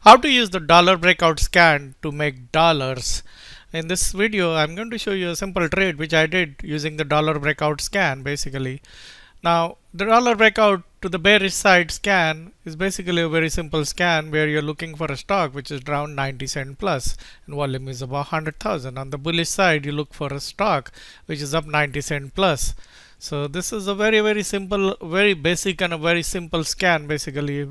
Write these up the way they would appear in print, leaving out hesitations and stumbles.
How to use the dollar breakout scan to make dollars. In this video, I'm going to show you a simple trade which I did using the dollar breakout scan basically. Now, the dollar breakout to the bearish side scan is basically a very simple scan where you're looking for a stock which is around 90 cent plus and volume is about 100,000. On the bullish side, you look for a stock which is up 90 cent plus. So this is a very simple, very basic and a very simple scan. Basically,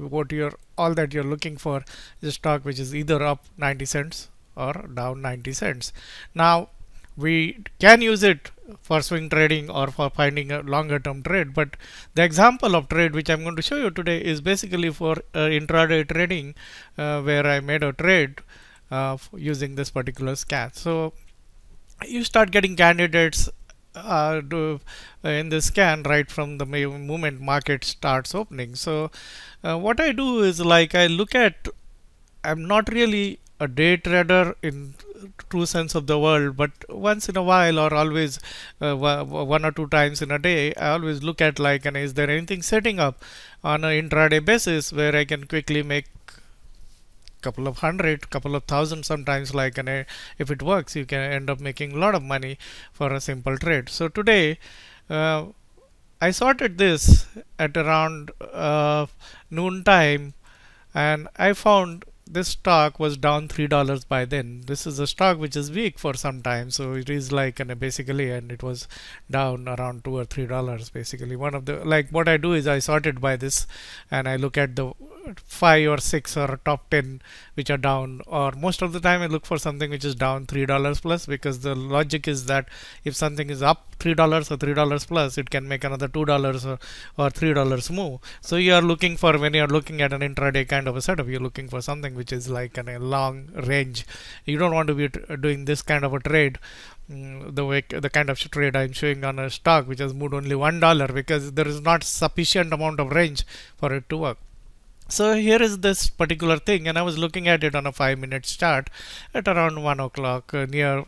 all that you're looking for is a stock which is either up 90 cents or down 90 cents. Now we can use it for swing trading or for finding a longer term trade, but the example of trade which I'm going to show you today is basically for intraday trading, where I made a trade using this particular scan. So you start getting candidates in the scan right from the moment market starts opening. So what I do is I look at, I'm not really a day trader in true sense of the word, but once in a while or always one or two times in a day, I always look at and is there anything setting up on an intraday basis where I can quickly make couple of hundred, couple of thousand sometimes, and if it works you can end up making a lot of money for a simple trade. So today I sorted this at around noon time, and I found this stock was down $3 by then. This is a stock which is weak for some time, so it is basically, and it was down around $2 or $3 basically. One of the what I do is I sort it by this, and I look at the 5 or 6 or top 10 which are down, or most of the time I look for something which is down $3 plus, because the logic is that if something is up $3 or $3 plus, it can make another $2 or $3 more. So you are looking for, when you are looking at an intraday kind of a setup, you're looking for something which is in a long range. You don't want to be doing this kind of a trade, the kind of trade I'm showing on a stock which has moved only $1, because there is not sufficient amount of range for it to work. So here is this particular thing, and I was looking at it on a 5-minute chart at around 1 o'clock, near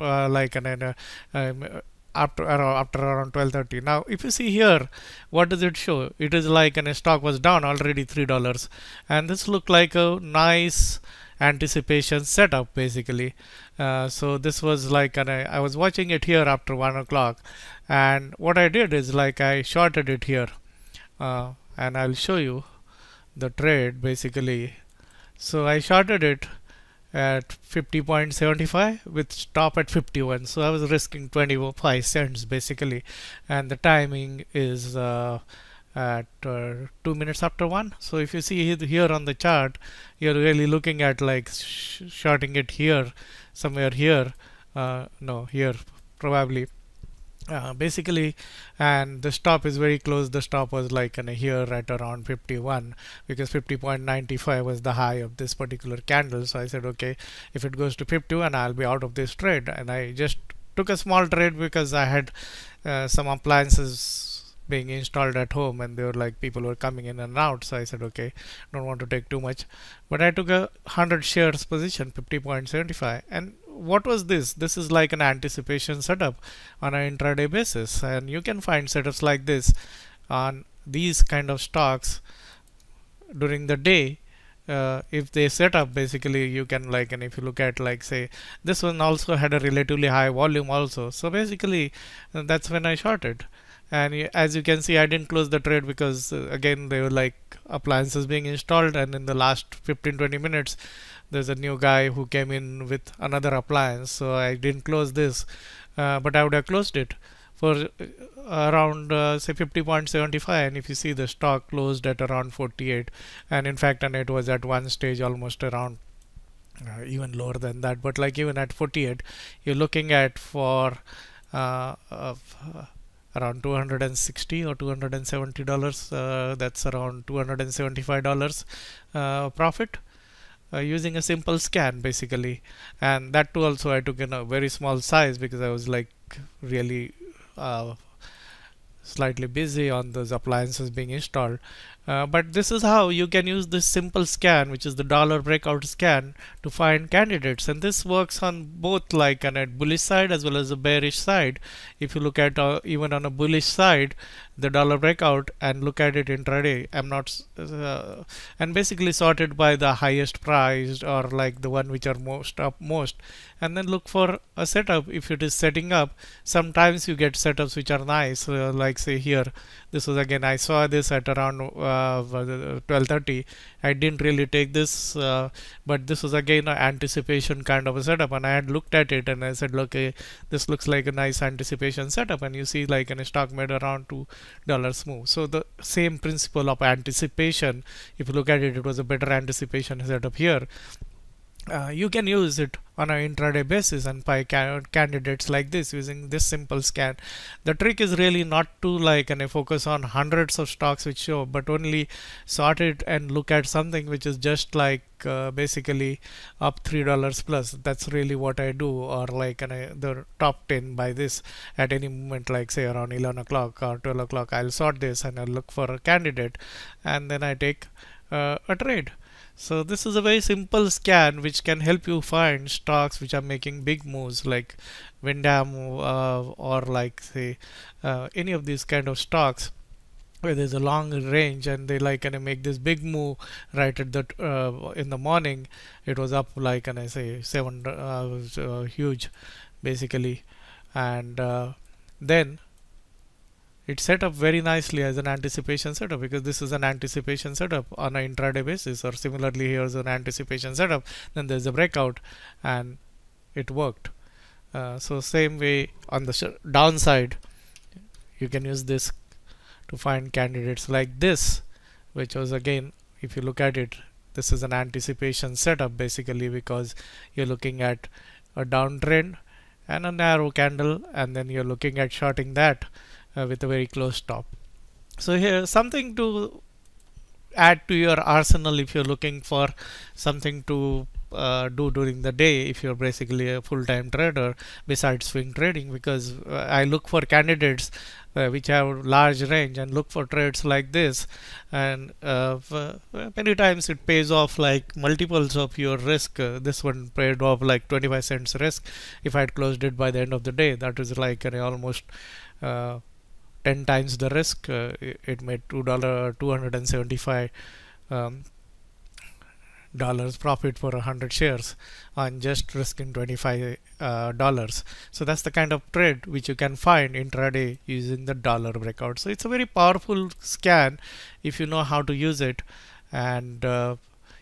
after around 12:30. Now if you see here, what does it show? It is a stock was down already $3, and this looked like a nice anticipation setup basically. So this was I was watching it here after 1 o'clock, and what I did is I shorted it here, and I'll show you the trade basically. So I shorted it at 50.75 with stop at 51, so I was risking 25 cents basically, and the timing is at 2 minutes after 1. So if you see here on the chart, you're really looking at shorting it here, somewhere here, no, here probably, basically, and the stop is very close. The stop was here at around 51, because 50.95 was the high of this particular candle. So I said, okay, if it goes to 51, I'll be out of this trade. And I just took a small trade because I had some appliances being installed at home, and they were people were coming in and out. So I said, okay, don't want to take too much, but I took a 100 shares position, 50.75. And what was this? This is an anticipation setup on an intraday basis, and you can find setups like this on these kind of stocks during the day. If they set up, basically you can and if you look at say this one also had a relatively high volume also, so basically that's when I shorted. And as you can see, I didn't close the trade because again they were appliances being installed, and in the last 15-20 minutes there's a new guy who came in with another appliance, so I didn't close this, but I would have closed it for around say 50.75. and if you see, the stock closed at around 48, and in fact, and it was at one stage almost around even lower than that, but even at 48 you're looking at for around $260 or $270, that's around $275 profit using a simple scan basically. And that too also I took in a very small size, because I was really slightly busy on those appliances being installed. But this is how you can use this simple scan, which is the dollar breakout scan, to find candidates. And this works on both like on a bullish side as well as a bearish side. If you look at even on a bullish side, the dollar breakout, and look at it intraday, I'm not and basically sorted by the highest priced or like the one which are most up most, and then look for a setup. If it is setting up, sometimes you get setups which are nice, like say here, this was again, I saw this at around 12:30. I didn't really take this, but this was again an anticipation kind of a setup, and I had looked at it and I said, okay, this looks like a nice anticipation setup. And you see like in a stock made around $2 move. So the same principle of anticipation, if you look at it, it was a better anticipation setup here. You can use it on an intraday basis and buy candidates like this using this simple scan. The trick is really not to like and focus on hundreds of stocks which show, but only sort it and look at something which is just like basically up $3 plus. That's really what I do, or like the top 10 by this at any moment, like say around 11 o'clock or 12 o'clock. I'll sort this and I'll look for a candidate, and then I take a trade. So this is a very simple scan which can help you find stocks which are making big moves, like Windham or like say any of these kind of stocks where there's a long range and they like make this big move right at the in the morning. It was up like I say 7 huge basically, and then it set up very nicely as an anticipation setup, because this is an anticipation setup on an intraday basis, or similarly here's an anticipation setup, then there's a breakout and it worked. So same way on the downside, you can use this to find candidates like this, which was again, if you look at it, this is an anticipation setup basically, because you're looking at a downtrend and a narrow candle, and then you're looking at shorting that with a very close stop. So here something to add to your arsenal if you're looking for something to do during the day, if you're basically a full-time trader besides swing trading, because I look for candidates which have large range and look for trades like this, and many times it pays off like multiples of your risk. This one paid off like 25 cents risk. If I had closed it by the end of the day, that is like almost 10 times the risk. It made $275 dollars profit for 100 shares on just risking $25. So that's the kind of trade which you can find intraday using the dollar breakout. So it's a very powerful scan if you know how to use it, and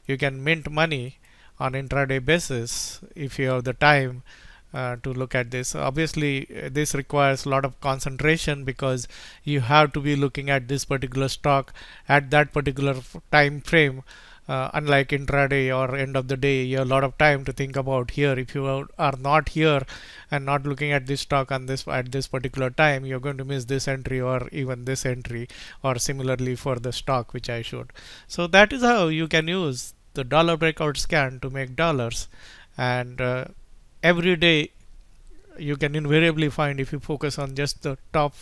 you can mint money on intraday basis if you have the time to look at this. Obviously this requires a lot of concentration, because you have to be looking at this particular stock at that particular time frame. Unlike intraday or end of the day, you have a lot of time to think about. Here, if you are not here and not looking at this stock on this at this particular time, you're going to miss this entry or even this entry, or similarly for the stock which I showed. So that is how you can use the dollar breakout scan to make dollars. And every day you can invariably find, if you focus on just the top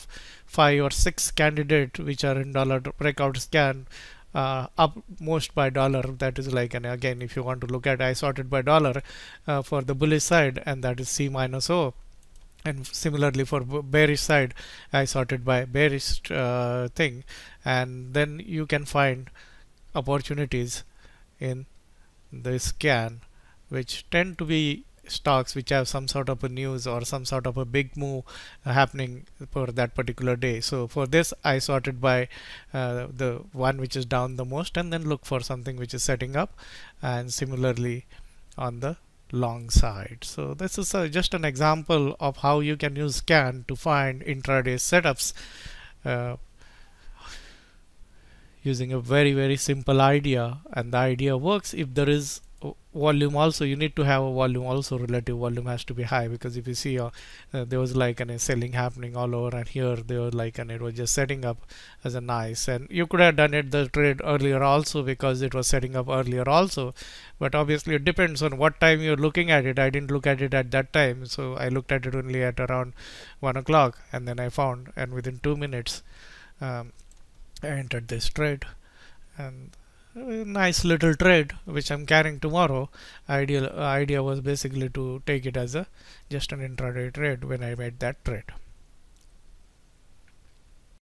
5 or 6 candidates which are in dollar breakout scan, up most by dollar. That is like, and again, if you want to look at, I sorted by dollar for the bullish side, and that is C minus O. And similarly for bearish side, I sorted by bearish thing, and then you can find opportunities in the scan which tend to be stocks which have some sort of a news or some sort of a big move happening for that particular day. So for this, I sorted by the one which is down the most, and then look for something which is setting up, and similarly on the long side. So this is just an example of how you can use scan to find intraday setups using a very simple idea. And the idea works if there is volume also. You need to have a volume also. Relative volume has to be high, because if you see there was like a selling happening all over, and here they were like, and it was just setting up as a nice, and you could have done it the trade earlier also, because it was setting up earlier also. But obviously it depends on what time you're looking at it. I didn't look at it at that time, so I looked at it only at around 1 o'clock, and then I found, and within 2 minutes I entered this trade. and a nice little trade which I'm carrying tomorrow. Idea was basically to take it as a just an intraday trade when I made that trade.